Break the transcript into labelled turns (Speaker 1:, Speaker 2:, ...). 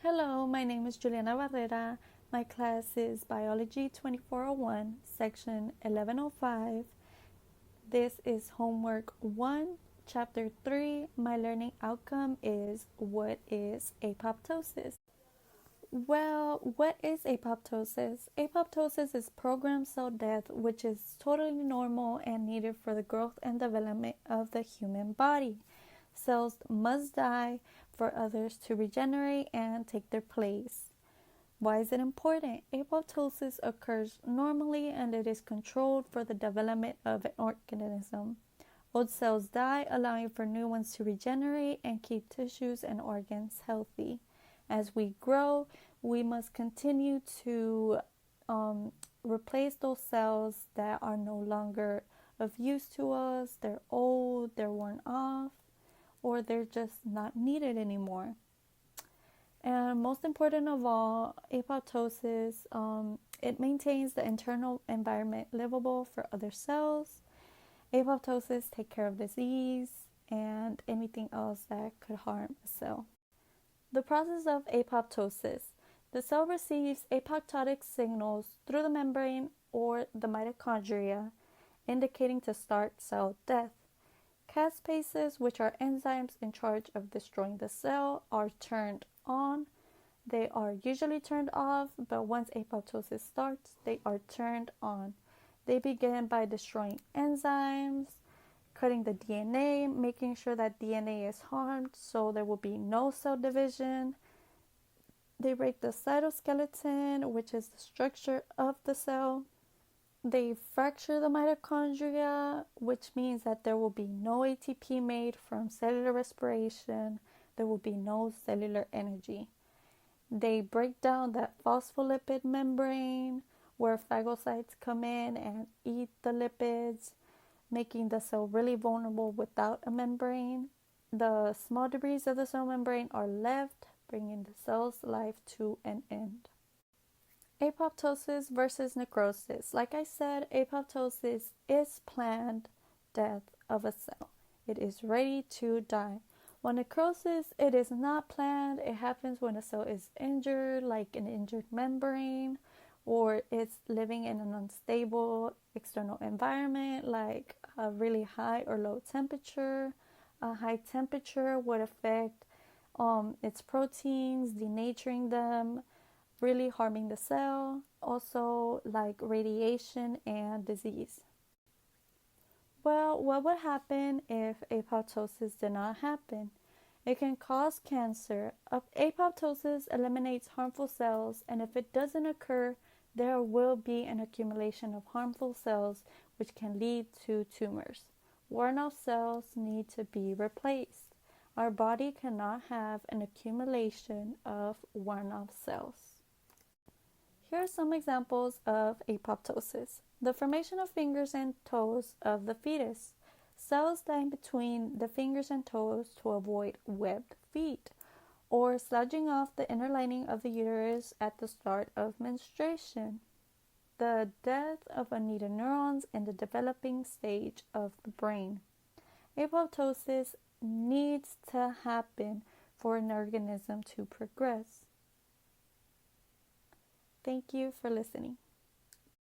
Speaker 1: Hello, my name is Juliana Barrera. My class is Biology 2401, Section 1105. This is Homework 1, Chapter 3. My learning outcome is what is apoptosis? Well, what is apoptosis? Apoptosis is programmed cell death, which is totally normal and needed for the growth and development of the human body. Cells must die for others to regenerate and take their place. Why is it important? Apoptosis occurs normally and it is controlled for the development of an organism. Old cells die, allowing for new ones to regenerate and keep tissues and organs healthy. As we grow, we must continue to replace those cells that are no longer of use to us. They're old, they're worn off, or they're just not needed anymore. And most important of all, apoptosis, it maintains the internal environment livable for other cells. Apoptosis take care of disease and anything else that could harm a cell. The process of apoptosis. The cell receives apoptotic signals through the membrane or the mitochondria, indicating to start cell death. Caspases, which are enzymes in charge of destroying the cell, are turned on. They are usually turned off, but once apoptosis starts, they are turned on. They begin by destroying enzymes, cutting the DNA, making sure that DNA is harmed so there will be no cell division. They break the cytoskeleton, which is the structure of the cell. They fracture the mitochondria, which means that there will be no ATP made from cellular respiration. There will be no cellular energy. They break down that phospholipid membrane where phagocytes come in and eat the lipids, making the cell really vulnerable without a membrane. The small debris of the cell membrane are left, bringing the cell's life to an end. Apoptosis versus necrosis. Like I said, apoptosis is planned death of a cell. It is ready to die. While necrosis, it is not planned. It happens when a cell is injured, like an injured membrane, or it's living in an unstable external environment, like a really high or low temperature. A high temperature would affect its proteins, denaturing them, really harming the cell, also like radiation and disease. Well, what would happen if apoptosis did not happen? It can cause cancer. Apoptosis eliminates harmful cells, and if it doesn't occur, there will be an accumulation of harmful cells, which can lead to tumors. Worn-off cells need to be replaced. Our body cannot have an accumulation of worn-off cells. Here are some examples of apoptosis. The formation of fingers and toes of the fetus. Cells dying between the fingers and toes to avoid webbed feet, or sloughing off the inner lining of the uterus at the start of menstruation. The death of needed neurons in the developing stage of the brain. Apoptosis needs to happen for an organism to progress. Thank you for listening.